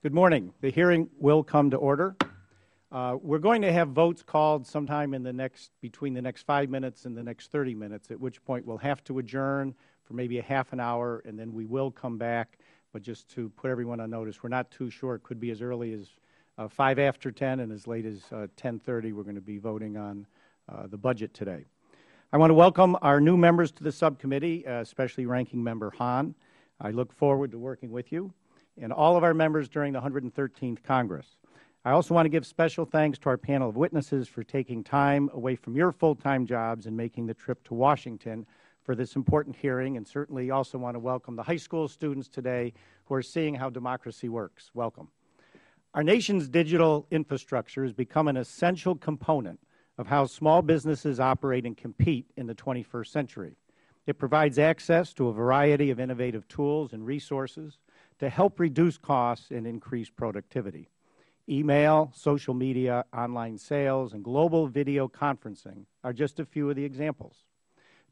Good morning. The hearing will come to order. We're going to have votes called sometime between the next 5 minutes and the next 30 minutes, at which point we'll have to adjourn for maybe a half an hour, and then we will come back. But just to put everyone on notice, we're not too sure. It could be as early as 5 after 10 and as late as 10:30. We're going to be voting on the budget today. I want to welcome our new members to the subcommittee, especially Ranking Member Hahn. I look forward to working with you and all of our members during the 113th Congress. I also want to give special thanks to our panel of witnesses for taking time away from your full-time jobs and making the trip to Washington for this important hearing, and certainly also want to welcome the high school students today who are seeing how democracy works. Welcome. Our nation's digital infrastructure has become an essential component of how small businesses operate and compete in the 21st century. It provides access to a variety of innovative tools and resources to help reduce costs and increase productivity. Email, social media, online sales, and global video conferencing are just a few of the examples.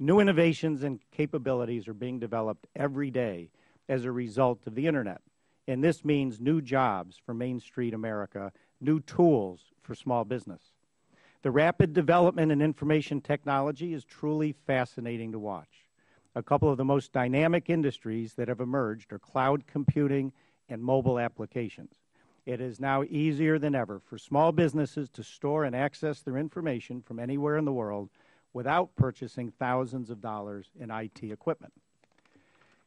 New innovations and capabilities are being developed every day as a result of the Internet, and this means new jobs for Main Street America, new tools for small business. The rapid development in information technology is truly fascinating to watch. A couple of the most dynamic industries that have emerged are cloud computing and mobile applications. It is now easier than ever for small businesses to store and access their information from anywhere in the world without purchasing thousands of dollars in IT equipment.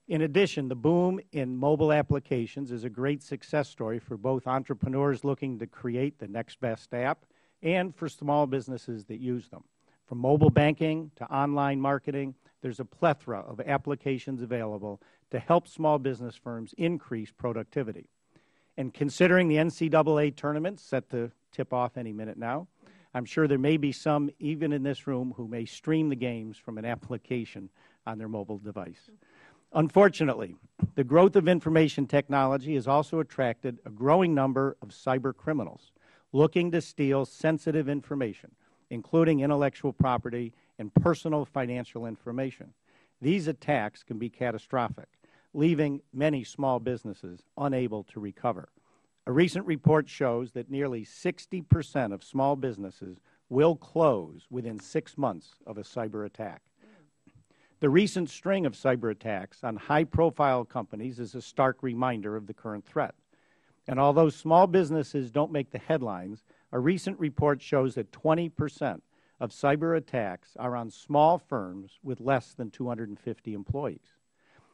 In addition, the boom in mobile applications is a great success story for both entrepreneurs looking to create the next best app and for small businesses that use them. From mobile banking to online marketing, there's a plethora of applications available to help small business firms increase productivity. And considering the NCAA tournament set to tip off any minute now, I'm sure there may be some, even in this room, who may stream the games from an application on their mobile device. Unfortunately, the growth of information technology has also attracted a growing number of cyber criminals looking to steal sensitive information, including intellectual property and personal financial information. These attacks can be catastrophic, leaving many small businesses unable to recover. A recent report shows that nearly 60% of small businesses will close within 6 months of a cyber attack. The recent string of cyber attacks on high-profile companies is a stark reminder of the current threat. And although small businesses don't make the headlines, a recent report shows that 20% of cyber attacks are on small firms with less than 250 employees.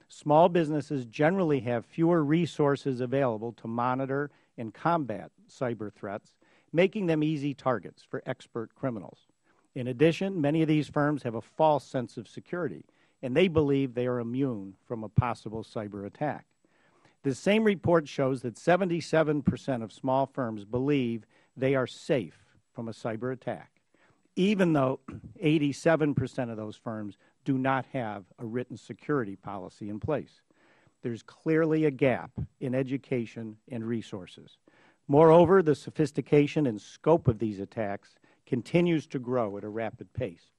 Small businesses generally have fewer resources available to monitor and combat cyber threats, making them easy targets for expert criminals. In addition, many of these firms have a false sense of security, and they believe they are immune from a possible cyber attack. The same report shows that 77% of small firms believe they are safe from a cyber attack, even though 87% of those firms do not have a written security policy in place. There's clearly a gap in education and resources. Moreover, the sophistication and scope of these attacks continues to grow at a rapid pace.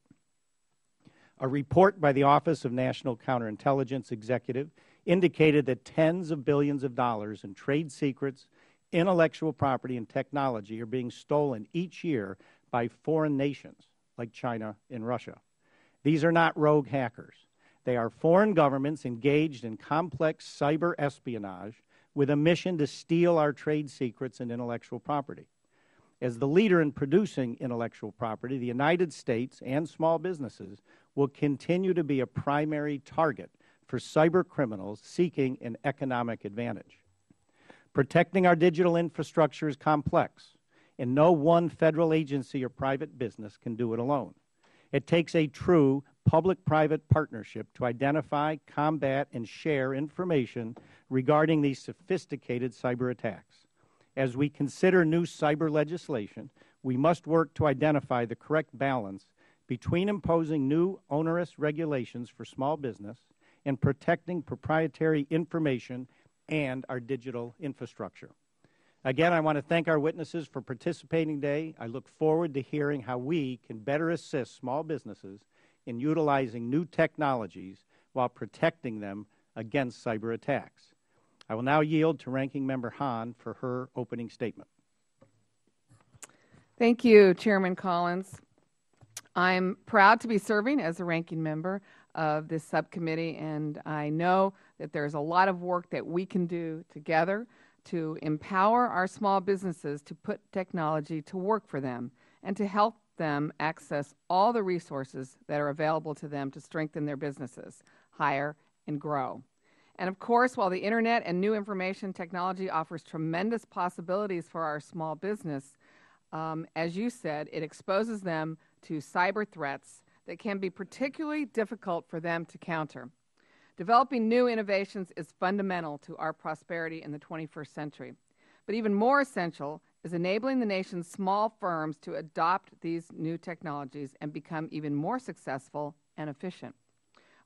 A report by the Office of National Counterintelligence Executive indicated that tens of billions of dollars in trade secrets, intellectual property, and technology are being stolen each year by foreign nations like China and Russia. These are not rogue hackers. They are foreign governments engaged in complex cyber espionage with a mission to steal our trade secrets and intellectual property. As the leader in producing intellectual property, the United States and small businesses will continue to be a primary target for cyber criminals seeking an economic advantage. Protecting our digital infrastructure is complex, and no one federal agency or private business can do it alone. It takes a true public-private partnership to identify, combat, and share information regarding these sophisticated cyber attacks. As we consider new cyber legislation, we must work to identify the correct balance between imposing new onerous regulations for small business and protecting proprietary information and our digital infrastructure. Again, I want to thank our witnesses for participating today. I look forward to hearing how we can better assist small businesses in utilizing new technologies while protecting them against cyber attacks. I will now yield to Ranking Member Hahn for her opening statement. Thank you, Chairman Collins. I'm proud to be serving as a ranking member of this subcommittee, and I know that there's a lot of work that we can do together to empower our small businesses to put technology to work for them and to help them access all the resources that are available to them to strengthen their businesses, hire, and grow. And of course, while the Internet and new information technology offers tremendous possibilities for our small business, as you said, it exposes them to cyber threats that can be particularly difficult for them to counter. Developing new innovations is fundamental to our prosperity in the 21st century. But even more essential is enabling the nation's small firms to adopt these new technologies and become even more successful and efficient.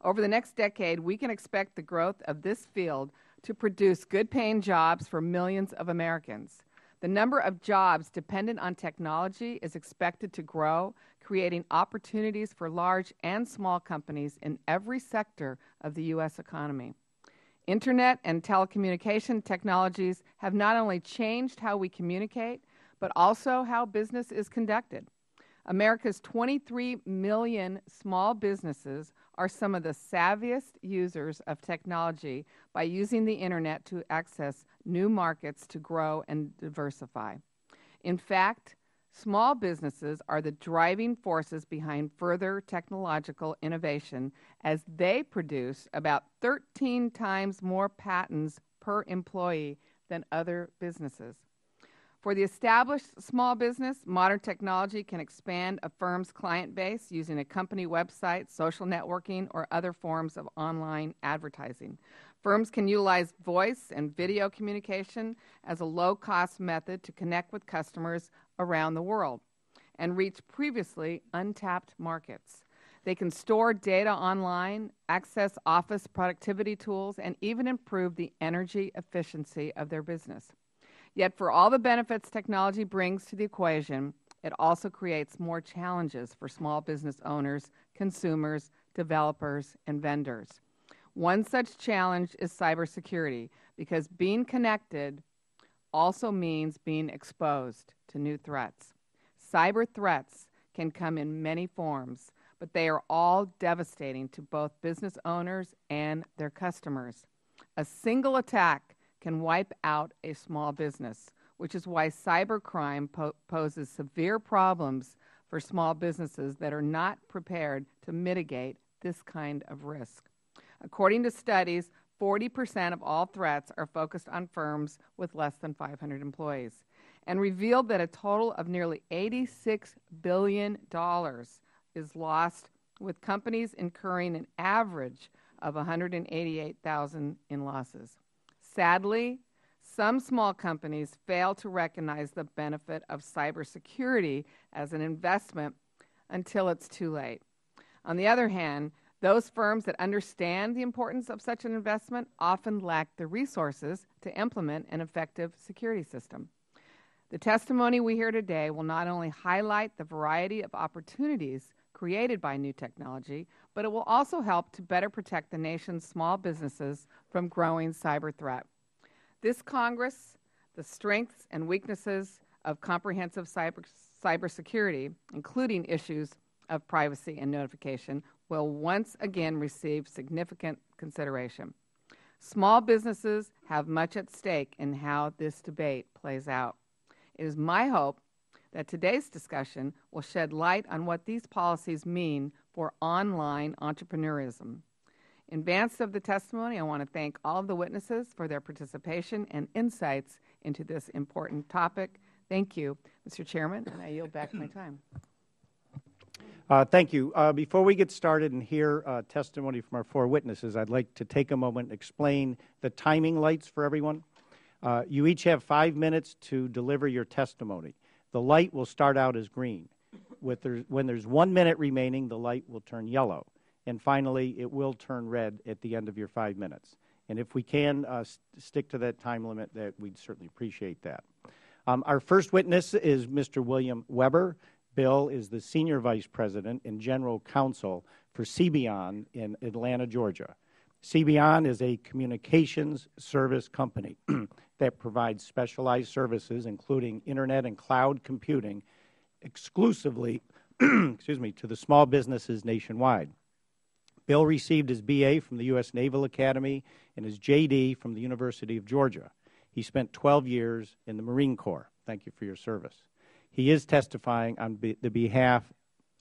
Over the next decade, we can expect the growth of this field to produce good-paying jobs for millions of Americans. The number of jobs dependent on technology is expected to grow, creating opportunities for large and small companies in every sector of the U.S. economy. Internet and telecommunication technologies have not only changed how we communicate, but also how business is conducted. America's 23 million small businesses are some of the savviest users of technology by using the Internet to access new markets to grow and diversify. In fact, small businesses are the driving forces behind further technological innovation as they produce about 13 times more patents per employee than other businesses. For the established small business, modern technology can expand a firm's client base using a company website, social networking, or other forms of online advertising. Firms can utilize voice and video communication as a low-cost method to connect with customers around the world and reach previously untapped markets. They can store data online, access office productivity tools, and even improve the energy efficiency of their business. Yet for all the benefits technology brings to the equation, it also creates more challenges for small business owners, consumers, developers, and vendors. One such challenge is cybersecurity, because being connected also means being exposed to new threats. Cyber threats can come in many forms, but they are all devastating to both business owners and their customers. A single attack can wipe out a small business, which is why cybercrime poses severe problems for small businesses that are not prepared to mitigate this kind of risk. According to studies, 40% of all threats are focused on firms with less than 500 employees and revealed that a total of nearly $86 billion is lost, with companies incurring an average of $188,000 in losses. Sadly, some small companies fail to recognize the benefit of cybersecurity as an investment until it's too late. On the other hand, those firms that understand the importance of such an investment often lack the resources to implement an effective security system. The testimony we hear today will not only highlight the variety of opportunities created by new technology, but it will also help to better protect the nation's small businesses from growing cyber threat. This Congress, the strengths and weaknesses of comprehensive cybersecurity, including issues of privacy and notification, will once again receive significant consideration. Small businesses have much at stake in how this debate plays out. It is my hope that today's discussion will shed light on what these policies mean for online entrepreneurism. In advance of the testimony, I want to thank all of the witnesses for their participation and insights into this important topic. Thank you, Mr. Chairman, and I yield back my time. Thank you. Before we get started and hear testimony from our four witnesses, I'd like to take a moment and explain the timing lights for everyone. You each have 5 minutes to deliver your testimony. The light will start out as green. When there's 1 minute remaining, the light will turn yellow. And finally, it will turn red at the end of your 5 minutes. And if we can stick to that time limit, we'd certainly appreciate that. Our first witness is Mr. William Weber. Bill is the Senior Vice President and General Counsel for CBION in Atlanta, Georgia. CBON is a communications service company that provides specialized services, including Internet and cloud computing, exclusively excuse me, to the small businesses nationwide. Bill received his BA from the U.S. Naval Academy and his JD from the University of Georgia. He spent 12 years in the Marine Corps. Thank you for your service. He is testifying on the behalf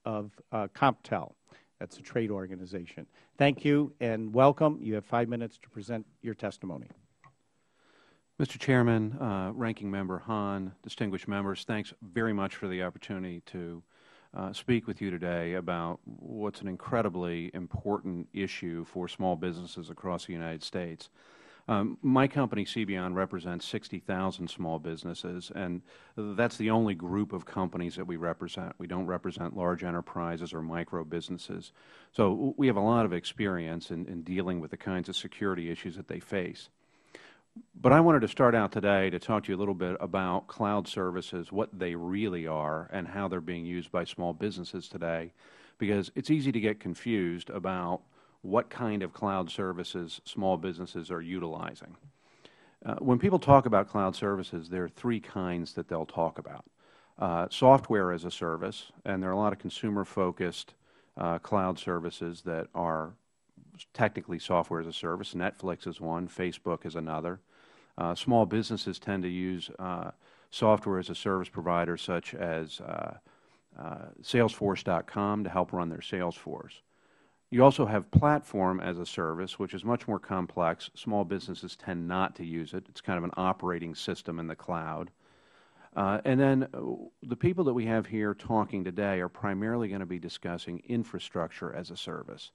of CompTIA. That's a trade organization. Thank you and welcome. You have 5 minutes to present your testimony. Mr. Chairman, Ranking Member Hahn, distinguished members, thanks very much for the opportunity to speak with you today about what's an incredibly important issue for small businesses across the United States. My company, CBON, represents 60,000 small businesses, and that's the only group of companies that we represent. We don't represent large enterprises or micro businesses. So we have a lot of experience in dealing with the kinds of security issues that they face. But I wanted to start out today to talk to you a little bit about cloud services, what they really are, and how they're being used by small businesses today, because it's easy to get confused about what kind of cloud services small businesses are utilizing. When people talk about cloud services, there are three kinds that they'll talk about. Software as a service, and there are a lot of consumer-focused cloud services that are technically software as a service. Netflix is one, Facebook is another. Small businesses tend to use software as a service providers such as Salesforce.com to help run their sales force. You also have platform as a service, which is much more complex. Small businesses tend not to use it. It's kind of an operating system in the cloud. And then the people that we have here talking today are primarily going to be discussing infrastructure as a service.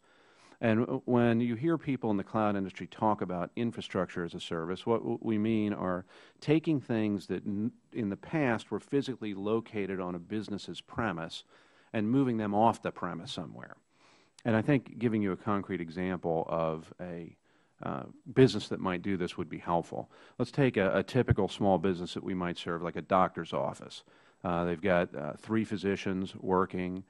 And when you hear people in the cloud industry talk about infrastructure as a service, what we mean are taking things that in the past were physically located on a business's premise and moving them off the premise somewhere. And I think giving you a concrete example of a business that might do this would be helpful. Let's take a typical small business that we might serve, like a doctor's office. They've got 3 physicians working.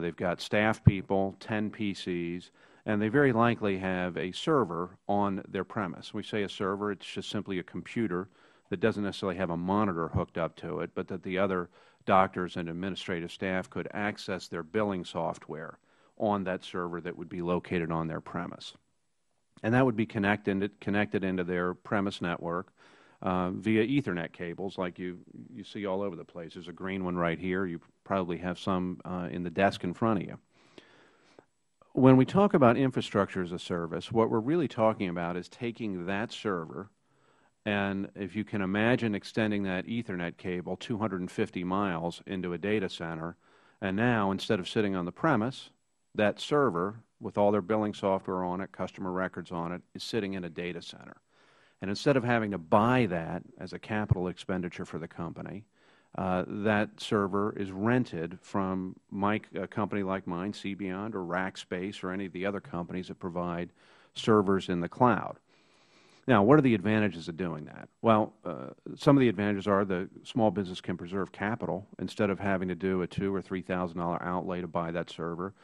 They've got staff people, 10 PCs, and they very likely have a server on their premise. We say a server, it's just simply a computer that doesn't necessarily have a monitor hooked up to it, but that the other doctors and administrative staff could access their billing software on that server that would be located on their premise. And that would be connected into their premise network via Ethernet cables like you see all over the place. There's a green one right here. You probably have some in the desk in front of you. When we talk about infrastructure as a service, what we're really talking about is taking that server, and if you can imagine extending that Ethernet cable 250 miles into a data center, and now instead of sitting on the premise, that server with all their billing software on it, customer records on it, is sitting in a data center. And instead of having to buy that as a capital expenditure for the company, that server is rented from a company like mine, CBON, or Rackspace, or any of the other companies that provide servers in the cloud. Now, what are the advantages of doing that? Well, some of the advantages are the small business can preserve capital. Instead of having to do a $2,000 or $3,000 outlay to buy that server,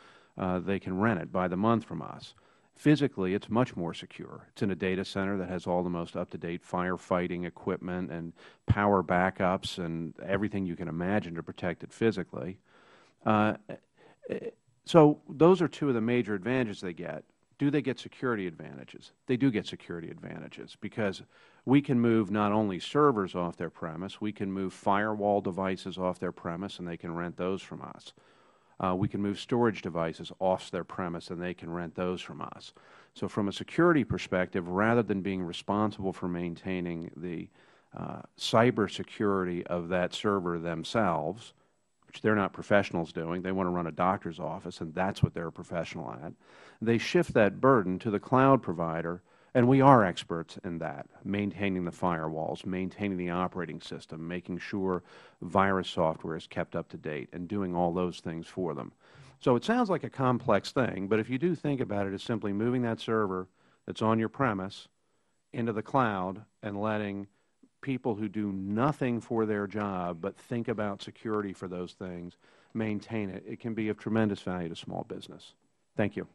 they can rent it by the month from us. Physically, it's much more secure. It's in a data center that has all the most up-to-date firefighting equipment and power backups and everything you can imagine to protect it physically. So those are two of the major advantages they get. Do they get security advantages? They do get security advantages because we can move not only servers off their premise, we can move firewall devices off their premise and they can rent those from us. We can move storage devices off their premise and they can rent those from us. So from a security perspective, rather than being responsible for maintaining the cybersecurity of that server themselves, which they're not professionals doing, they want to run a doctor's office and that's what they're a professional at, they shift that burden to the cloud provider, and we are experts in that, maintaining the firewalls, maintaining the operating system, making sure virus software is kept up to date, and doing all those things for them. So it sounds like a complex thing, but if you do think about it as simply moving that server that's on your premise into the cloud and letting people who do nothing for their job but think about security for those things maintain it, it can be of tremendous value to small business. Thank you.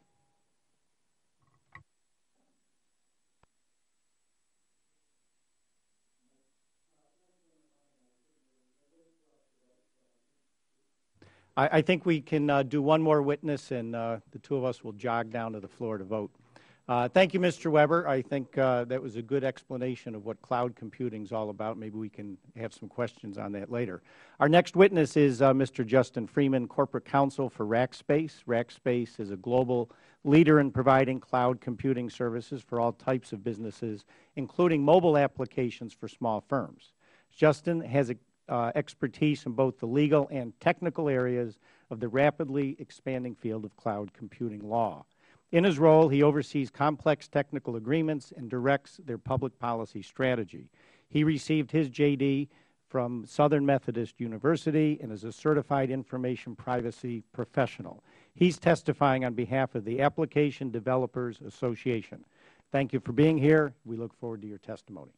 I think we can do one more witness, and the two of us will jog down to the floor to vote. Thank you, Mr. Weber. I think that was a good explanation of what cloud computing is all about. Maybe we can have some questions on that later. Our next witness is Mr. Justin Freeman, Corporate Counsel for Rackspace. Rackspace is a global leader in providing cloud computing services for all types of businesses, including mobile applications for small firms. Justin has expertise in both the legal and technical areas of the rapidly expanding field of cloud computing law. In his role, he oversees complex technical agreements and directs their public policy strategy. He received his JD from Southern Methodist University and is a certified information privacy professional. He's testifying on behalf of the Application Developers Association. Thank you for being here. We look forward to your testimony.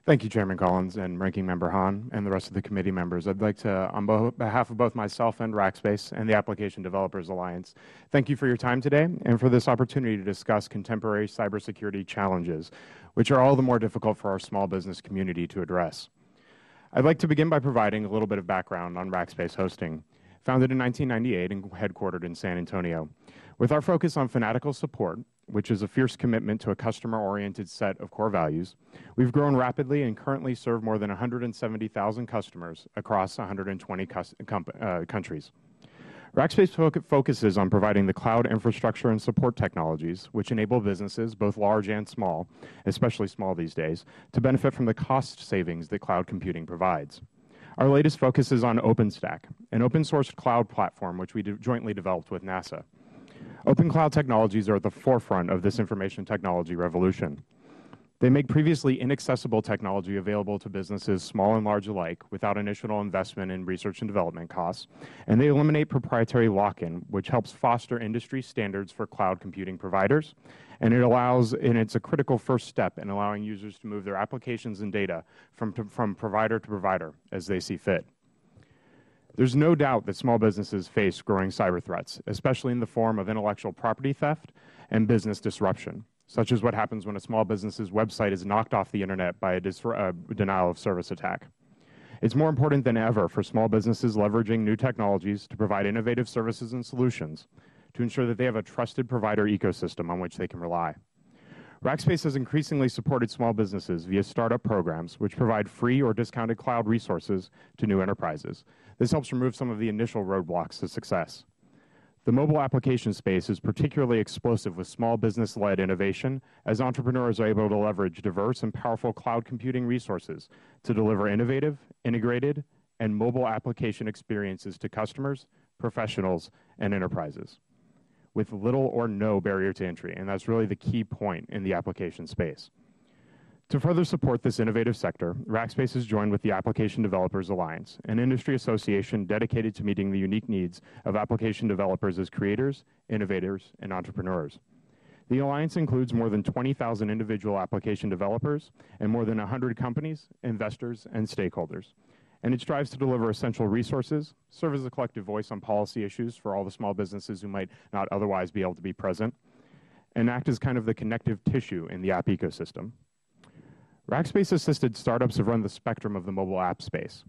Thank you, Chairman Collins and Ranking Member Hahn and the rest of the committee members. I'd like to, on behalf of both myself and Rackspace and the Application Developers Alliance, thank you for your time today and for this opportunity to discuss contemporary cybersecurity challenges, which are all the more difficult for our small business community to address. I'd like to begin by providing a little bit of background on Rackspace Hosting. Founded in 1998 and headquartered in San Antonio. With our focus on fanatical support, which is a fierce commitment to a customer-oriented set of core values, we've grown rapidly and currently serve more than 170,000 customers across 120 countries. Rackspace focuses on providing the cloud infrastructure and support technologies which enable businesses, both large and small, especially small these days, to benefit from the cost savings that cloud computing provides. Our latest focus is on OpenStack, an open-source cloud platform which we jointly developed with NASA. Open cloud technologies are at the forefront of this information technology revolution. They make previously inaccessible technology available to businesses, small and large alike, without initial investment in research and development costs, and they eliminate proprietary lock-in, which helps foster industry standards for cloud computing providers, and it's a critical first step in allowing users to move their applications and data from provider to provider as they see fit. There's no doubt that small businesses face growing cyber threats, especially in the form of intellectual property theft and business disruption, such as what happens when a small business's website is knocked off the internet by a denial of service attack. It's more important than ever for small businesses leveraging new technologies to provide innovative services and solutions to ensure that they have a trusted provider ecosystem on which they can rely. Rackspace has increasingly supported small businesses via startup programs which provide free or discounted cloud resources to new enterprises. This helps remove some of the initial roadblocks to success. The mobile application space is particularly explosive with small business-led innovation as entrepreneurs are able to leverage diverse and powerful cloud computing resources to deliver innovative, integrated, and mobile application experiences to customers, professionals, and enterprises with little or no barrier to entry, and that's really the key point in the application space. To further support this innovative sector, Rackspace has joined with the Application Developers Alliance, an industry association dedicated to meeting the unique needs of application developers as creators, innovators, and entrepreneurs. The Alliance includes more than 20,000 individual application developers and more than 100 companies, investors, and stakeholders. And it strives to deliver essential resources, serve as a collective voice on policy issues for all the small businesses who might not otherwise be able to be present, and act as kind of the connective tissue in the app ecosystem. Rackspace-assisted startups have run the spectrum of the mobile app space,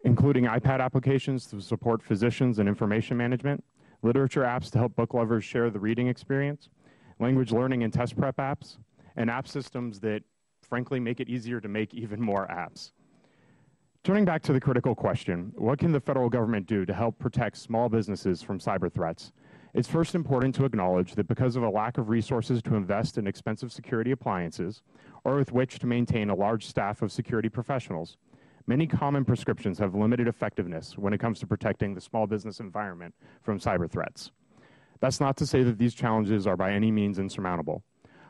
including iPad applications to support physicians and information management, literature apps to help book lovers share the reading experience, language learning and test prep apps, and app systems that, frankly, make it easier to make even more apps. Turning back to the critical question, what can the federal government do to help protect small businesses from cyber threats? It's first important to acknowledge that because of a lack of resources to invest in expensive security appliances, or with which to maintain a large staff of security professionals, many common prescriptions have limited effectiveness when it comes to protecting the small business environment from cyber threats. That's not to say that these challenges are by any means insurmountable.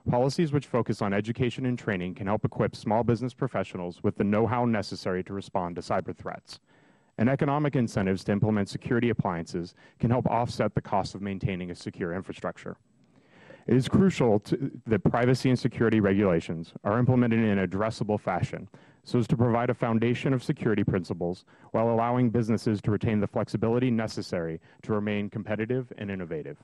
Policies which focus on education and training can help equip small business professionals with the know-how necessary to respond to cyber threats. And economic incentives to implement security appliances can help offset the cost of maintaining a secure infrastructure. It is crucial that privacy and security regulations are implemented in an addressable fashion so as to provide a foundation of security principles while allowing businesses to retain the flexibility necessary to remain competitive and innovative.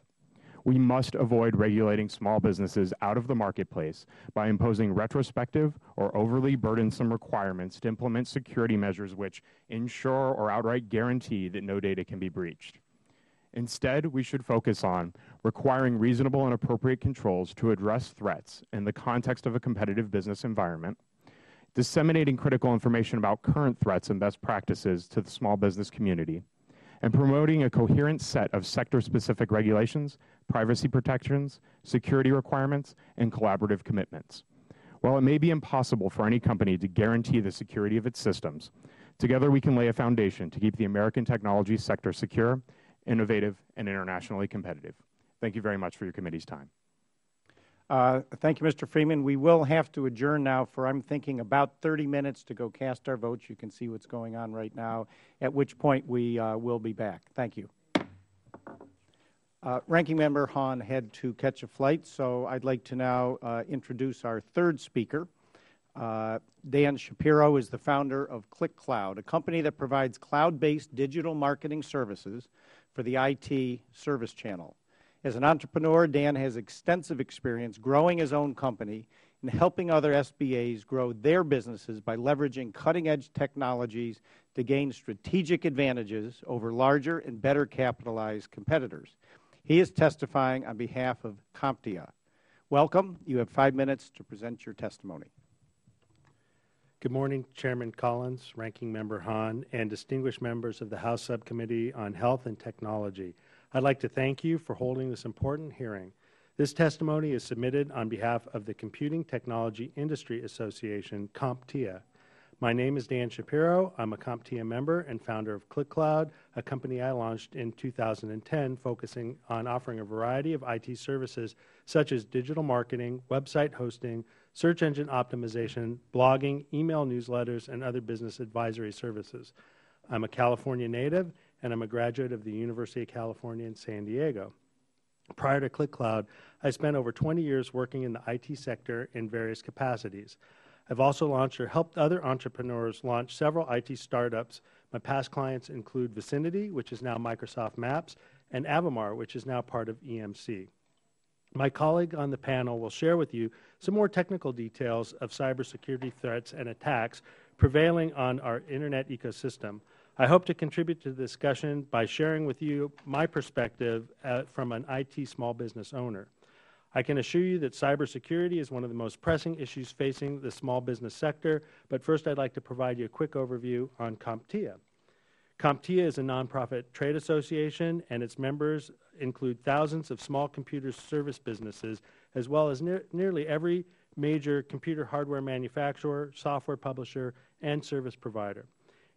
We must avoid regulating small businesses out of the marketplace by imposing retrospective or overly burdensome requirements to implement security measures which ensure or outright guarantee that no data can be breached. Instead, we should focus on requiring reasonable and appropriate controls to address threats in the context of a competitive business environment, disseminating critical information about current threats and best practices to the small business community, and promoting a coherent set of sector-specific regulations, privacy protections, security requirements, and collaborative commitments. While it may be impossible for any company to guarantee the security of its systems, together we can lay a foundation to keep the American technology sector secure, innovative, and internationally competitive. Thank you very much for your committee's time. Thank you, Mr. Freeman. We will have to adjourn now for, I'm thinking, about 30 minutes to go cast our votes. You can see what's going on right now, at which point we will be back. Thank you. Ranking Member Hahn had to catch a flight, so I'd like to now introduce our third speaker. Dan Shapiro is the founder of ClickCloud, a company that provides cloud-based digital marketing services for the IT service channel. As an entrepreneur, Dan has extensive experience growing his own company and helping other SBAs grow their businesses by leveraging cutting-edge technologies to gain strategic advantages over larger and better capitalized competitors. He is testifying on behalf of CompTIA. Welcome. You have 5 minutes to present your testimony. Good morning, Chairman Collins, Ranking Member Hahn, and distinguished members of the House Subcommittee on Health and Technology. I'd like to thank you for holding this important hearing. This testimony is submitted on behalf of the Computing Technology Industry Association, CompTIA. My name is Dan Shapiro. I'm a CompTIA member and founder of ClickCloud, a company I launched in 2010 focusing on offering a variety of IT services such as digital marketing, website hosting, search engine optimization, blogging, email newsletters, and other business advisory services. I'm a California native, and I'm a graduate of the University of California in San Diego. Prior to ClickCloud, I spent over 20 years working in the IT sector in various capacities. I've also launched or helped other entrepreneurs launch several IT startups. My past clients include Vicinity, which is now Microsoft Maps, and Avamar, which is now part of EMC. My colleague on the panel will share with you some more technical details of cybersecurity threats and attacks prevailing on our Internet ecosystem. I hope to contribute to the discussion by sharing with you my perspective from an IT small business owner. I can assure you that cybersecurity is one of the most pressing issues facing the small business sector, but first I'd like to provide you a quick overview on CompTIA. CompTIA is a nonprofit trade association, and its members include thousands of small computer service businesses, as well as nearly every major computer hardware manufacturer, software publisher, and service provider.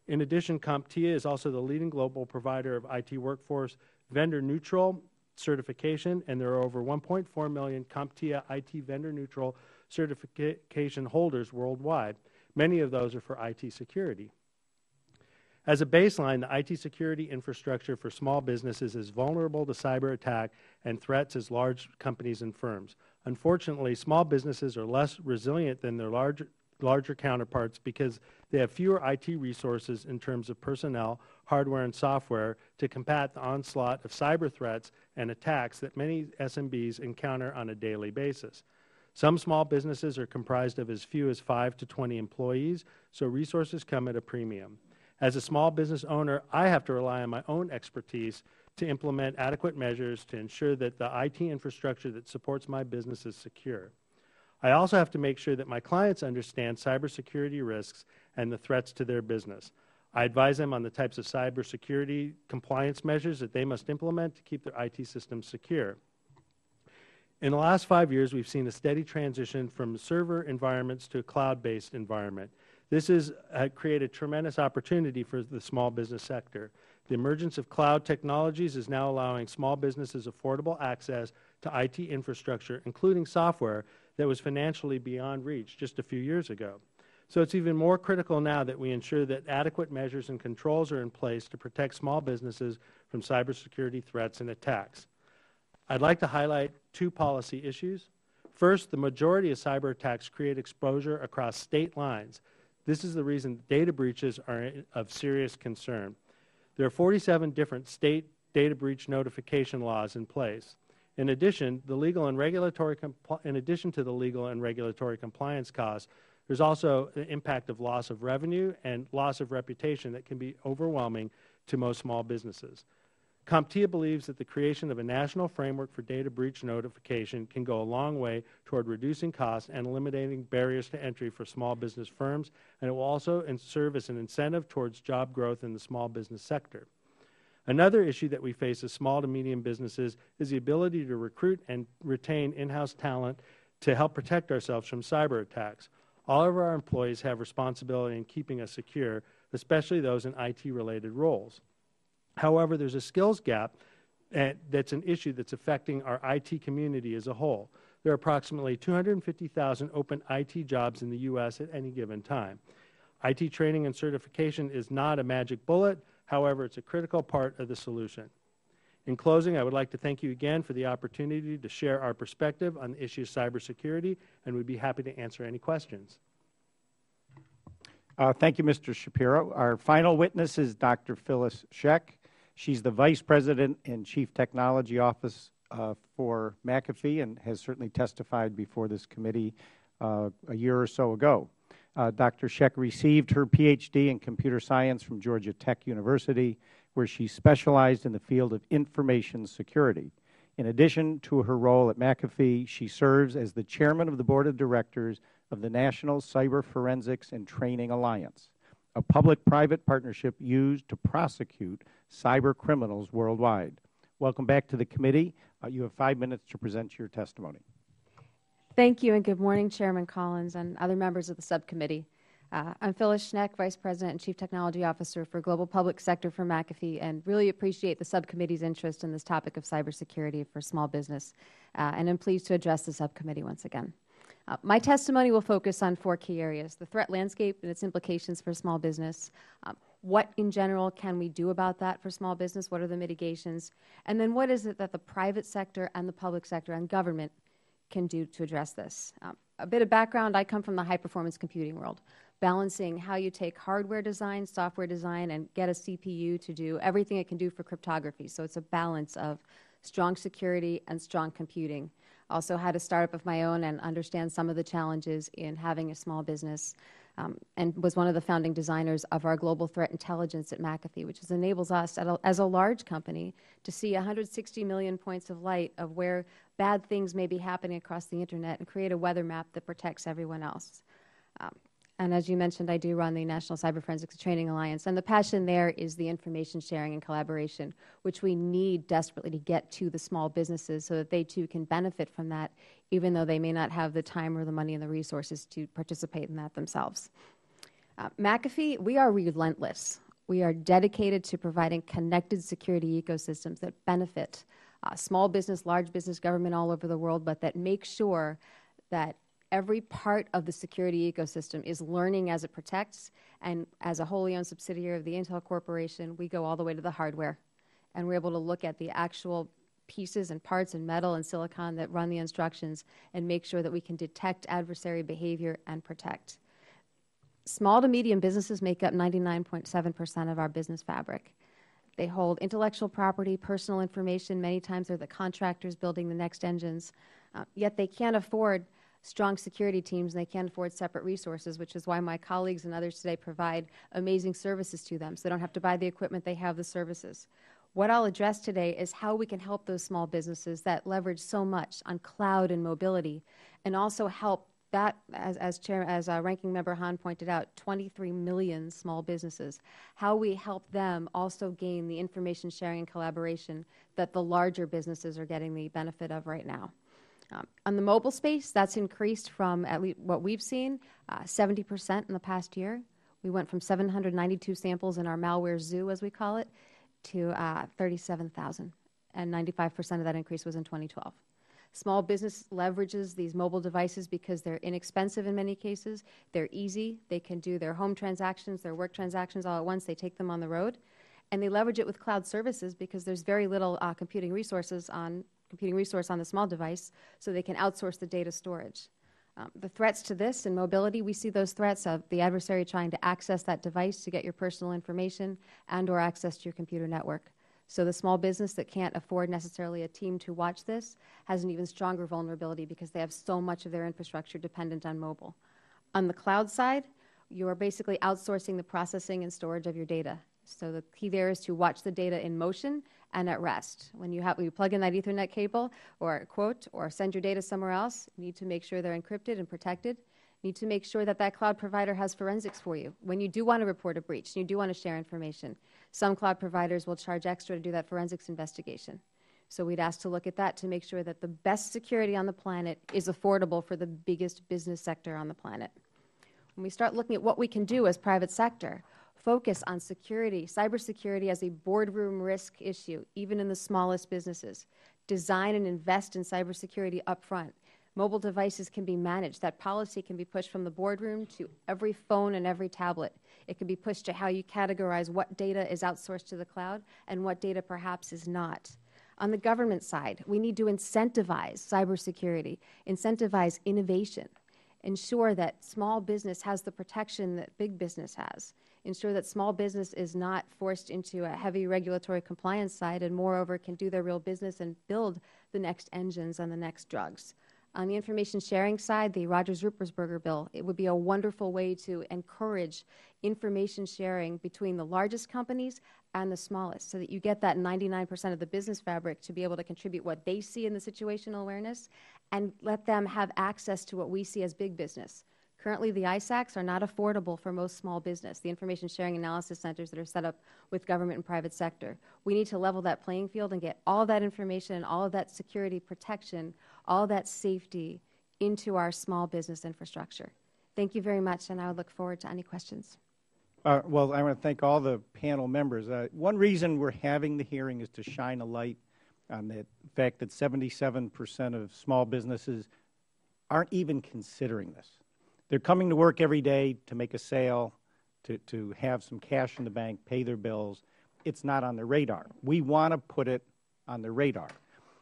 In addition, CompTIA is also the leading global provider of IT workforce vendor-neutral certification, and there are over 1.4 million CompTIA IT vendor-neutral certification holders worldwide. Many of those are for IT security. As a baseline, the IT security infrastructure for small businesses is vulnerable to cyber attack and threats as large companies and firms. Unfortunately, small businesses are less resilient than their larger counterparts because they have fewer IT resources in terms of personnel, hardware, and software to combat the onslaught of cyber threats and attacks that many SMBs encounter on a daily basis. Some small businesses are comprised of as few as 5 to 20 employees, so resources come at a premium. As a small business owner, I have to rely on my own expertise to implement adequate measures to ensure that the IT infrastructure that supports my business is secure. I also have to make sure that my clients understand cybersecurity risks and the threats to their business. I advise them on the types of cybersecurity compliance measures that they must implement to keep their IT systems secure. In the last 5 years, we've seen a steady transition from server environments to a cloud-based environment. This has created tremendous opportunity for the small business sector. The emergence of cloud technologies is now allowing small businesses affordable access to IT infrastructure, including software that was financially beyond reach just a few years ago. So it's even more critical now that we ensure that adequate measures and controls are in place to protect small businesses from cybersecurity threats and attacks. I'd like to highlight 2 policy issues. First, the majority of cyber attacks create exposure across state lines. This is the reason data breaches are of serious concern. There are 47 different state data breach notification laws in place. In addition to the legal and regulatory compliance costs, there's also the impact of loss of revenue and loss of reputation that can be overwhelming to most small businesses. CompTIA believes that the creation of a national framework for data breach notification can go a long way toward reducing costs and eliminating barriers to entry for small business firms, and it will also serve as an incentive towards job growth in the small business sector. Another issue that we face as small to medium businesses is the ability to recruit and retain in-house talent to help protect ourselves from cyber attacks. All of our employees have responsibility in keeping us secure, especially those in IT-related roles. However, there's a skills gap that's an issue that's affecting our IT community as a whole. There are approximately 250,000 open IT jobs in the U.S. at any given time. IT training and certification is not a magic bullet. However, it's a critical part of the solution. In closing, I would like to thank you again for the opportunity to share our perspective on the issue of cybersecurity, and we'd be happy to answer any questions. Thank you, Mr. Shapiro. Our final witness is Dr. Phyllis Scheck. She's the Vice President and Chief Technology Office for McAfee and has certainly testified before this committee a year or so ago. Dr. Scheck received her Ph.D. in computer science from Georgia Tech University, where she specialized in the field of information security. In addition to her role at McAfee, she serves as the chairman of the board of directors of the National Cyber Forensics and Training Alliance, a public-private partnership used to prosecute cyber criminals worldwide. Welcome back to the committee. You have 5 minutes to present your testimony. Thank you, and good morning, Chairman Collins and other members of the subcommittee. I'm Phyllis Scheck, Vice President and Chief Technology Officer for Global Public Sector for McAfee, and really appreciate the subcommittee's interest in this topic of cybersecurity for small business, and I'm pleased to address the subcommittee once again. My testimony will focus on 4 key areas: the threat landscape and its implications for small business, what in general can we do about that for small business, what are the mitigations, and then what is it that the private sector and the public sector and government can do to address this. A bit of background: I come from the high-performance computing world, balancing how you take hardware design, software design, and get a CPU to do everything it can do for cryptography. So it's a balance of strong security and strong computing. Also had a startup of my own and understand some of the challenges in having a small business, and was one of the founding designers of our global threat intelligence at McAfee, which enables us as a large company to see 160 million points of light of where bad things may be happening across the internet and create a weather map that protects everyone else. And as you mentioned, I do run the National Cyber Forensics Training Alliance, and the passion there is the information sharing and collaboration, which we need desperately to get to the small businesses so that they too can benefit from that, even though they may not have the time or the money and the resources to participate in that themselves. McAfee, we are relentless. We are dedicated to providing connected security ecosystems that benefit small business, large business, government all over the world, but that make sure that every part of the security ecosystem is learning as it protects, and as a wholly owned subsidiary of the Intel Corporation, we go all the way to the hardware, and we're able to look at the actual pieces and parts and metal and silicon that run the instructions and make sure that we can detect adversary behavior and protect. Small to medium businesses make up 99.7% of our business fabric. They hold intellectual property, personal information. Many times they're the contractors building the next engines, yet they can't afford strong security teams, and they can't afford separate resources, which is why my colleagues and others today provide amazing services to them, so they don't have to buy the equipment, they have the services. What I'll address today is how we can help those small businesses that leverage so much on cloud and mobility, and also help that, as Ranking Member Hahn pointed out, 23 million small businesses, how we help them also gain the information sharing and collaboration that the larger businesses are getting the benefit of right now. On the mobile space, that's increased from, at least what we've seen, 70% in the past year. We went from 792 samples in our malware zoo, as we call it, to 37,000, and 95% of that increase was in 2012. Small business leverages these mobile devices because they're inexpensive in many cases. They're easy. They can do their home transactions, their work transactions all at once. They take them on the road. And they leverage it with cloud services because there's very little computing resource on the small device, so they can outsource the data storage. The threats to this and mobility, we see those threats of the adversary trying to access that device to get your personal information and or access to your computer network. So the small business that can't afford necessarily a team to watch this has an even stronger vulnerability because they have so much of their infrastructure dependent on mobile. On the cloud side, you are basically outsourcing the processing and storage of your data. So the key there is to watch the data in motion and at rest. When you plug in that Ethernet cable or quote or send your data somewhere else, you need to make sure they're encrypted and protected. You need to make sure that that cloud provider has forensics for you. When you do want to report a breach, you do want to share information, some cloud providers will charge extra to do that forensics investigation. So we'd ask to look at that to make sure that the best security on the planet is affordable for the biggest business sector on the planet. When we start looking at what we can do as private sector, focus on security, cybersecurity as a boardroom risk issue, even in the smallest businesses. Design and invest in cybersecurity up front. Mobile devices can be managed. That policy can be pushed from the boardroom to every phone and every tablet. It can be pushed to how you categorize what data is outsourced to the cloud and what data perhaps is not. On the government side, we need to incentivize cybersecurity, incentivize innovation, ensure that small business has the protection that big business has, ensure that small business is not forced into a heavy regulatory compliance side and moreover can do their real business and build the next engines and the next drugs. On the information sharing side, the Rogers-Ruppersberger bill, it would be a wonderful way to encourage information sharing between the largest companies and the smallest so that you get that 99% of the business fabric to be able to contribute what they see in the situational awareness and let them have access to what we see as big business. Currently, the ISACs are not affordable for most small business, the information sharing analysis centers that are set up with government and private sector. We need to level that playing field and get all of that information and all of that security protection, all of that safety into our small business infrastructure. Thank you very much, and I would look forward to any questions. Well, I want to thank all the panel members. One reason we're having the hearing is to shine a light on the fact that 77% of small businesses aren't even considering this. They're coming to work every day to make a sale, to have some cash in the bank, pay their bills. It's not on their radar. We want to put it on the radar.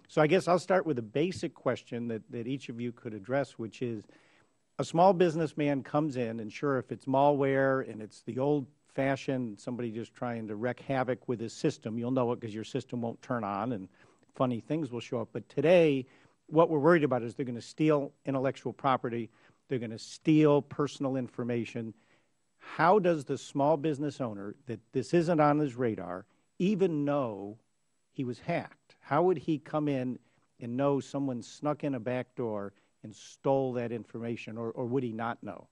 So I guess I'll start with a basic question that each of you could address, which is a small businessman comes in, and sure, if it's malware and it's the old-fashioned, somebody just trying to wreak havoc with his system, you'll know it because your system won't turn on and funny things will show up. But today, what we're worried about is they're going to steal intellectual property. They're going to steal personal information. How does the small business owner that this isn't on his radar even know he was hacked? How would he come in and know someone snuck in a back door and stole that information, or would he not know?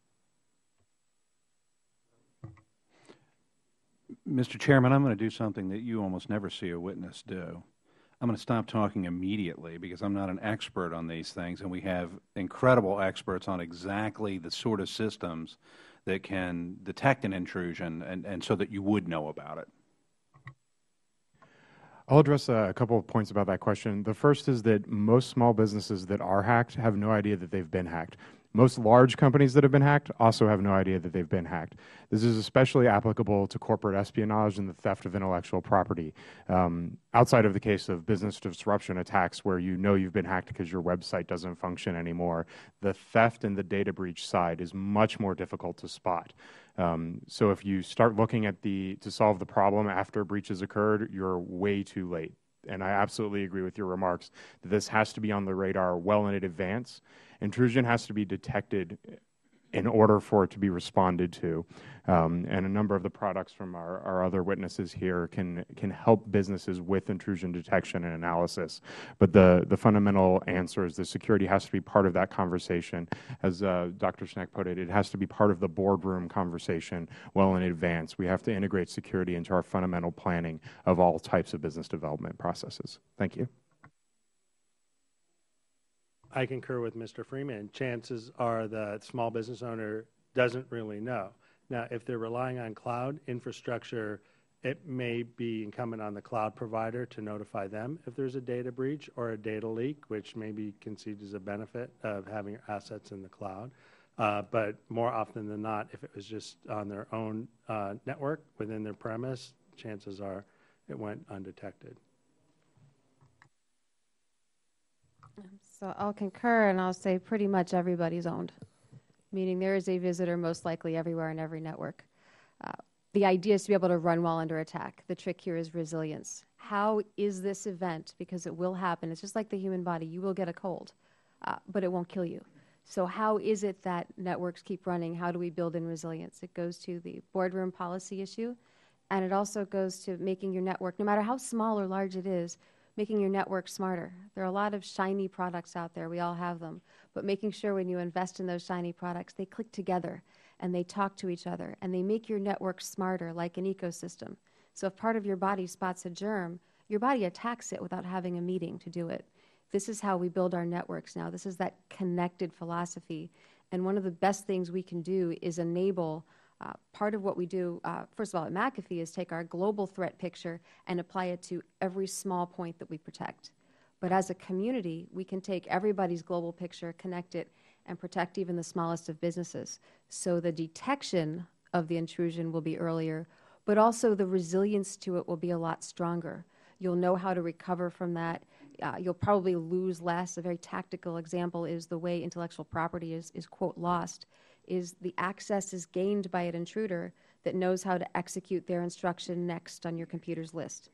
Mr. Chairman, I'm going to do something that you almost never see a witness do. I'm going to stop talking immediately because I'm not an expert on these things, and we have incredible experts on exactly the sort of systems that can detect an intrusion and so that you would know about it. I'll address a couple of points about that question. The first is that most small businesses that are hacked have no idea that they've been hacked. Most large companies that have been hacked also have no idea that they've been hacked. This is especially applicable to corporate espionage and the theft of intellectual property. Outside of the case of business disruption attacks where you know you've been hacked because your website doesn't function anymore, the theft and the data breach side is much more difficult to spot. So if you start looking at to solve the problem after breaches occurred, you're way too late. And I absolutely agree with your remarks that this has to be on the radar well in advance. Intrusion has to be detected in order for it to be responded to. And a number of the products from our other witnesses here can help businesses with intrusion detection and analysis. But the fundamental answer is the security has to be part of that conversation. As Dr. Scheck put it, it has to be part of the boardroom conversation well in advance. We have to integrate security into our fundamental planning of all types of business development processes. Thank you. I concur with Mr. Freeman. Chances are the small business owner doesn't really know. Now, if they're relying on cloud infrastructure, it may be incumbent on the cloud provider to notify them if there's a data breach or a data leak, which may be conceived as a benefit of having assets in the cloud. But more often than not, if it was just on their own network within their premise, chances are it went undetected. So I'll concur, and I'll say pretty much everybody's owned, meaning there is a visitor most likely everywhere in every network. The idea is to be able to run well under attack. The trick here is resilience. how is this event, because it will happen. It's just like the human body. You will get a cold, but it won't kill you. So how is it that networks keep running? How do we build in resilience? It goes to the boardroom policy issue, and it also goes to making your network, no matter how small or large it is, making your network smarter. There are a lot of shiny products out there. We all have them. But making sure when you invest in those shiny products, they click together and they talk to each other and they make your network smarter like an ecosystem. So if part of your body spots a germ, your body attacks it without having a meeting to do it. This is how we build our networks now. This is that connected philosophy. And one of the best things we can do is enable part of what we do, first of all, at McAfee, is take our global threat picture and apply it to every small point that we protect. But as a community, we can take everybody's global picture, connect it, and protect even the smallest of businesses. So the detection of the intrusion will be earlier, but also the resilience to it will be a lot stronger. You'll know how to recover from that. You'll probably lose less. A very tactical example is the way intellectual property is quote, lost, is the access is gained by an intruder that knows how to execute their instruction next on your computer's list.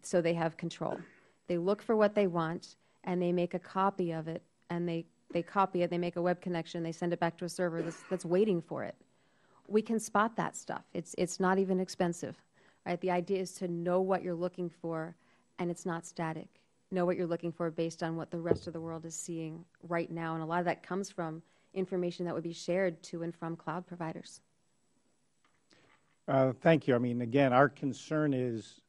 So they have control. They look for what they want, and they make a copy of it, and they copy it, they make a web connection, they send it back to a server that's waiting for it. We can spot that stuff. It's not even expensive, right? The idea is to know what you're looking for, and it's not static. Know what you're looking for based on what the rest of the world is seeing right now, and a lot of that comes from information that would be shared to and from cloud providers. Thank you. I mean, again, our concern is,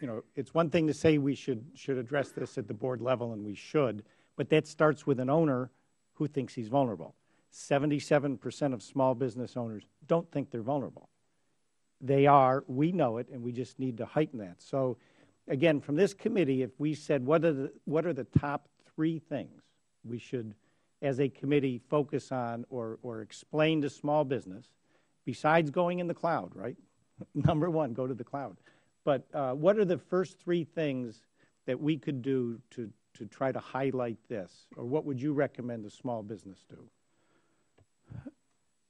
you know, it's one thing to say we should address this at the board level, and we should, but that starts with an owner who thinks he's vulnerable. 77% of small business owners don't think they're vulnerable. They are. We know it, and we just need to heighten that. So, again, from this committee, if we said what are the top 3 things we should, as a committee, focus on or explain to small business, besides going in the cloud, right? Number 1, go to the cloud. But what are the first 3 things that we could do to try to highlight this? Or what would you recommend a small business do?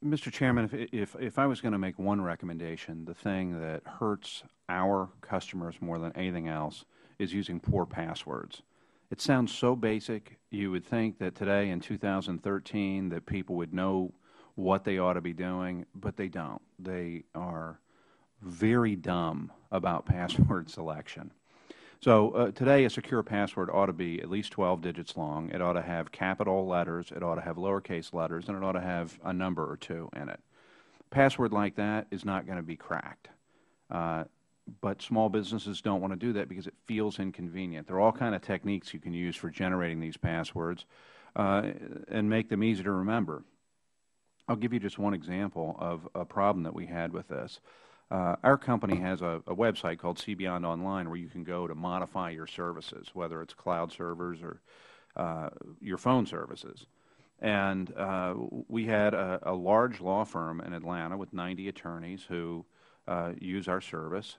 Mr. Chairman, if I was going to make one recommendation, the thing that hurts our customers more than anything else is using poor passwords. It sounds so basic. You would think that today in 2013 that people would know what they ought to be doing, but they don't. They are very dumb about password selection. So today a secure password ought to be at least 12 digits long. It ought to have capital letters, it ought to have lowercase letters, and it ought to have a number or 2 in it. A password like that is not going to be cracked. But small businesses don't want to do that because it feels inconvenient. There are all kinds of techniques you can use for generating these passwords and make them easy to remember. I'll give you just one example of a problem that we had with this. Our company has a website called See Beyond Online where you can go to modify your services, whether it's cloud servers or your phone services. And we had a large law firm in Atlanta with 90 attorneys who use our service.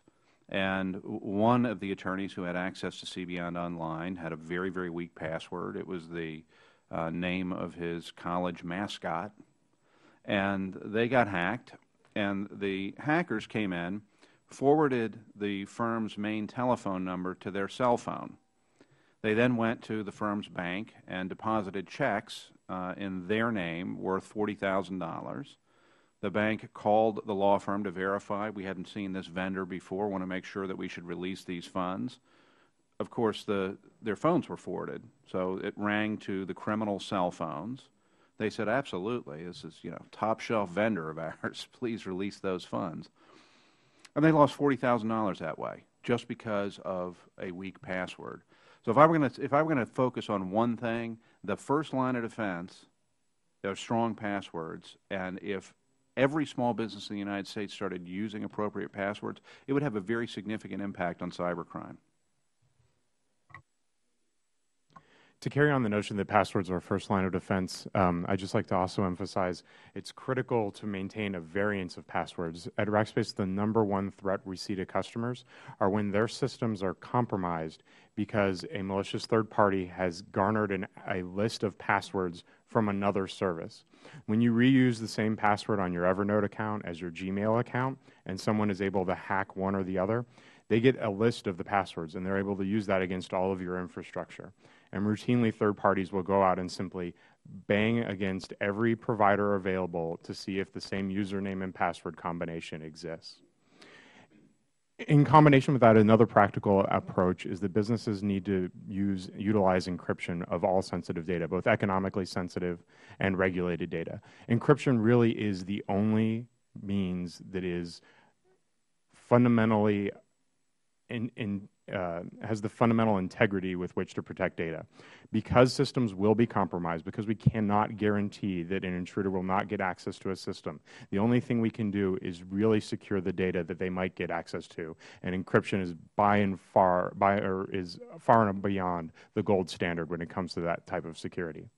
And one of the attorneys who had access to See Beyond Online had a very, very weak password. It was the name of his college mascot. And they got hacked. And the hackers came in, forwarded the firm's main telephone number to their cell phone. They then went to the firm's bank and deposited checks in their name worth $40,000. The bank called the law firm to verify. We hadn't seen this vendor before, want to make sure that we should release these funds. Of course, their phones were forwarded, so it rang to the criminal cell phones. They said, absolutely, this is, you know, top shelf vendor of ours. Please release those funds. And they lost $40,000 that way, just because of a weak password. So if I were going to focus on one thing, the first line of defense are strong passwords, and if every small business in the United States started using appropriate passwords, it would have a very significant impact on cybercrime. To carry on the notion that passwords are first line of defense, I'd just like to also emphasize it's critical to maintain a variance of passwords. At Rackspace, the #1 threat we see to customers are when their systems are compromised because a malicious third party has garnered a list of passwords from another service. When you reuse the same password on your Evernote account as your Gmail account, and someone is able to hack one or the other, they get a list of the passwords, and they're able to use that against all of your infrastructure. And routinely, third parties will go out and simply bang against every provider available to see if the same username and password combination exists. In combination with that, another practical approach is that businesses need to utilize encryption of all sensitive data, both economically sensitive and regulated data. Encryption really is the only means that is fundamentally has the fundamental integrity with which to protect data. Because systems will be compromised, because we cannot guarantee that an intruder will not get access to a system, the only thing we can do is really secure the data that they might get access to. And encryption is far and beyond the gold standard when it comes to that type of security.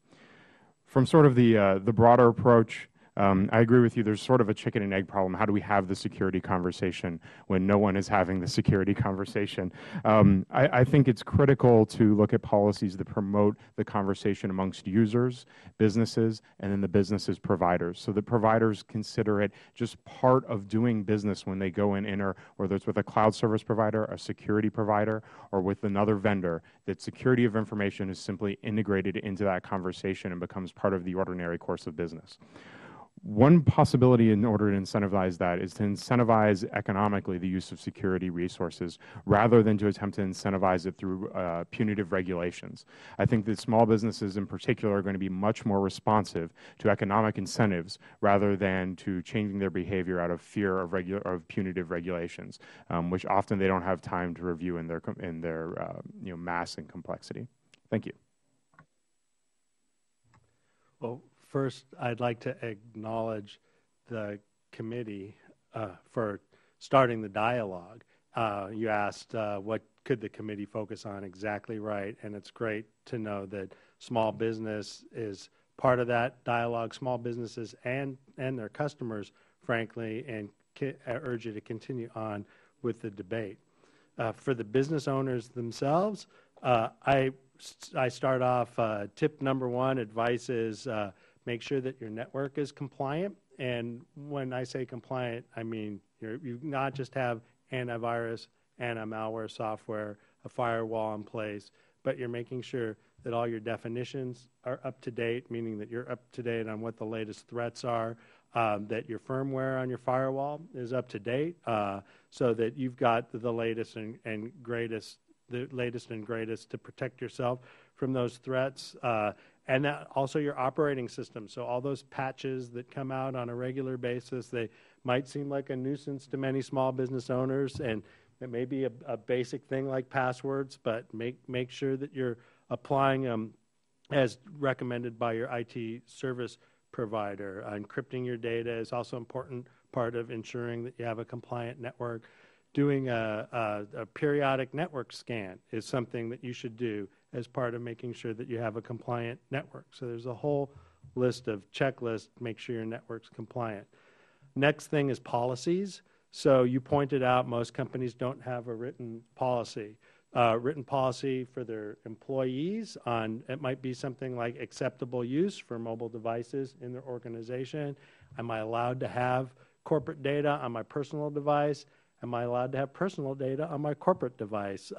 From sort of the broader approach, I agree with you. There's sort of a chicken and egg problem. How do we have the security conversation when no one is having the security conversation? I think it's critical to look at policies that promote the conversation amongst users, businesses, and then the businesses' providers, so that providers consider it just part of doing business when they go and enter, whether it's with a cloud service provider, a security provider, or with another vendor, that security of information is simply integrated into that conversation and becomes part of the ordinary course of business. One possibility in order to incentivize that is to incentivize economically the use of security resources rather than to attempt to incentivize it through punitive regulations. I think that small businesses in particular are going to be much more responsive to economic incentives rather than to changing their behavior out of fear of punitive regulations, which often they don't have time to review in their mass and complexity. Thank you. Well, first, I'd like to acknowledge the committee for starting the dialogue. You asked what could the committee focus on, exactly right, and it's great to know that small business is part of that dialogue, small businesses and their customers, frankly, and I urge you to continue on with the debate. For the business owners themselves, I start off, tip number one, advice is make sure that your network is compliant. And when I say compliant, I mean you not just have antivirus, anti-malware software, a firewall in place, but you're making sure that all your definitions are up to date, meaning that you're up to date on what the latest threats are, that your firmware on your firewall is up to date, so that you've got the latest and greatest to protect yourself from those threats. And that also your operating system. So all those patches that come out on a regular basis, they might seem like a nuisance to many small business owners, and it may be a basic thing like passwords, but make sure that you're applying them as recommended by your IT service provider. Encrypting your data is also an important part of ensuring that you have a compliant network. Doing a periodic network scan is something that you should do as part of making sure that you have a compliant network. So there's a whole list of checklists to make sure your network's compliant. Next thing is policies. So you pointed out most companies don't have a written policy. Written policy for their employees on, it might be something like acceptable use for mobile devices in their organization. Am I allowed to have corporate data on my personal device? Am I allowed to have personal data on my corporate device?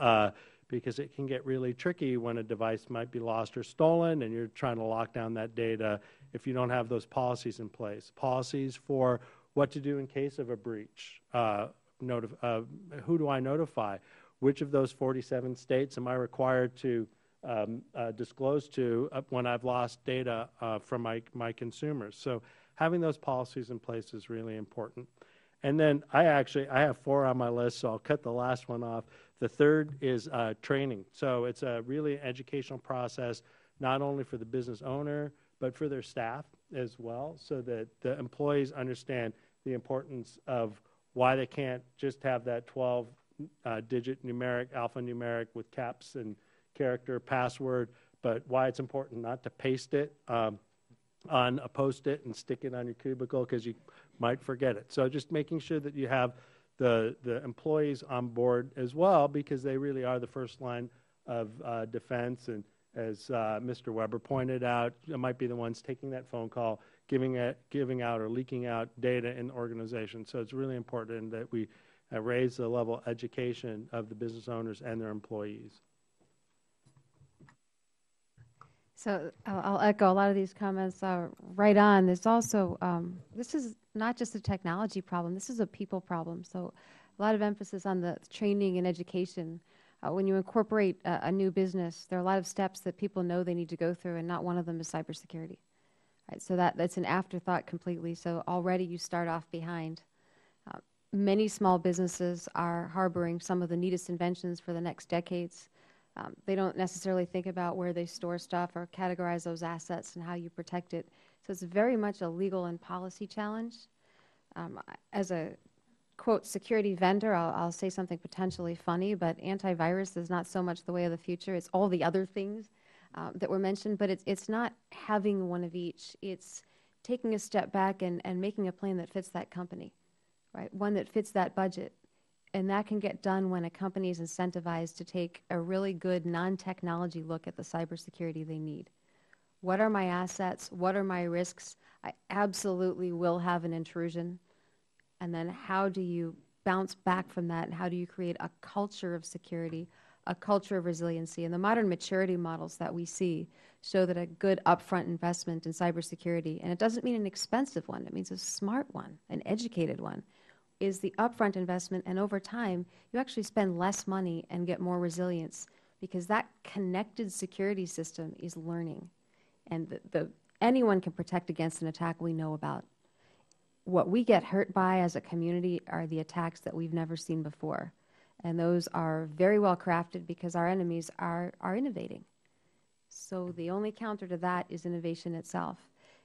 Because it can get really tricky when a device might be lost or stolen and you're trying to lock down that data if you don't have those policies in place. Policies for what to do in case of a breach. Who do I notify? Which of those 47 states am I required to disclose to when I've lost data from my consumers? So having those policies in place is really important. And then I have 4 on my list, so I'll cut the last one off. The third is training. So it's a really educational process, not only for the business owner, but for their staff as well, so that the employees understand the importance of why they can't just have that 12-digit alphanumeric with caps and character password, but why it's important not to paste it on a Post-it and stick it on your cubicle because you might forget it. So just making sure that you have the employees on board as well, because they really are the first line of defense, and as Mr. Weber pointed out, it might be the ones taking that phone call, giving out or leaking out data in the organization. So it's really important that we raise the level of education of the business owners and their employees. So I'll echo a lot of these comments right on. There's also, this is not just a technology problem, this is a people problem. So a lot of emphasis on the training and education. When you incorporate a new business, there are a lot of steps that people know they need to go through, and not one of them is cybersecurity. Right? So that's an afterthought completely. So already you start off behind. Many small businesses are harboring some of the neatest inventions for the next decades. They don't necessarily think about where they store stuff or categorize those assets and how you protect it. So it's very much a legal and policy challenge. As a, quote, security vendor, I'll say something potentially funny, but antivirus is not so much the way of the future. It's all the other things that were mentioned, but it's not having one of each. It's taking a step back and making a plan that fits that company, right? One that fits that budget. And that can get done when a company is incentivized to take a really good non-technology look at the cybersecurity they need. What are my assets? What are my risks? I absolutely will have an intrusion. And then how do you bounce back from that, and how do you create a culture of security, a culture of resiliency? And the modern maturity models that we see show that a good upfront investment in cybersecurity, and it doesn't mean an expensive one, it means a smart one, an educated one, is the upfront investment, and over time, you actually spend less money and get more resilience because that connected security system is learning. And anyone can protect against an attack we know about. What we get hurt by as a community are the attacks that we've never seen before. And those are very well crafted because our enemies are innovating. So the only counter to that is innovation itself.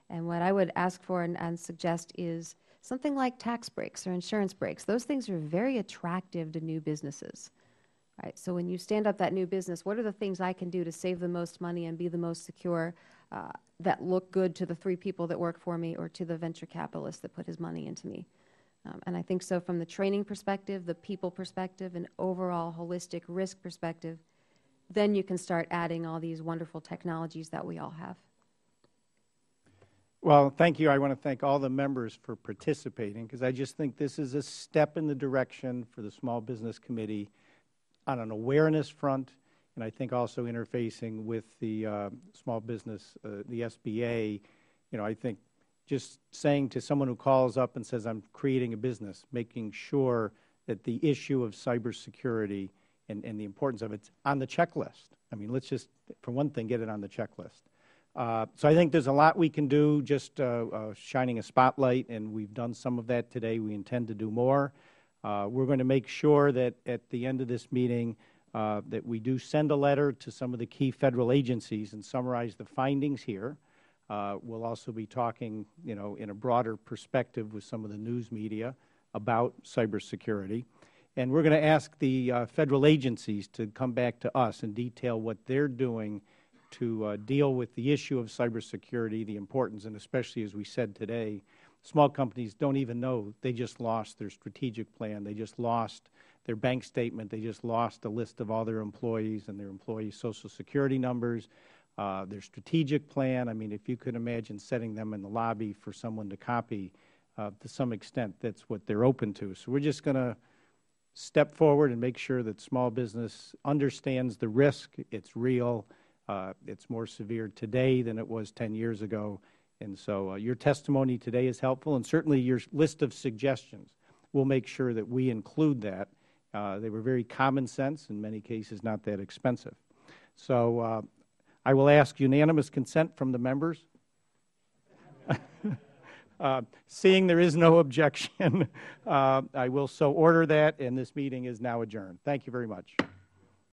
And what I would ask for and suggest is something like tax breaks or insurance breaks. Those things are very attractive to new businesses. Right? So when you stand up that new business, what are the things I can do to save the most money and be the most secure that look good to the 3 people that work for me or to the venture capitalist that put his money into me? And I think so from the training perspective, the people perspective, and overall holistic risk perspective, then you can start adding all these wonderful technologies that we all have. Well, thank you. I want to thank all the members for participating because I just think this is a step in the direction for the Small Business Committee on an awareness front, and I think also interfacing with the small business, the SBA. You know, I think just saying to someone who calls up and says, I'm creating a business, making sure that the issue of cybersecurity and the importance of it's on the checklist. I mean, let's just, for one thing, get it on the checklist. So I think there's a lot we can do, just shining a spotlight, and we've done some of that today. We intend to do more. We're going to make sure that at the end of this meeting that we do send a letter to some of the key federal agencies and summarize the findings here. We'll also be talking, you know, in a broader perspective with some of the news media about cybersecurity. And we're going to ask the federal agencies to come back to us and detail what they're doing to deal with the issue of cybersecurity, the importance, and especially as we said today, small companies don't even know they just lost their strategic plan. They just lost their bank statement. They just lost a list of all their employees and their employees' Social Security numbers, their strategic plan. I mean, if you could imagine setting them in the lobby for someone to copy, to some extent, that's what they're open to. So we're just going to step forward and make sure that small business understands the risk. It's real. It's more severe today than it was 10 years ago. And so your testimony today is helpful, and certainly your list of suggestions. We'll make sure that we include that. They were very common sense, in many cases not that expensive. So I will ask unanimous consent from the members. Seeing there is no objection, I will so order that, and this meeting is now adjourned. Thank you very much.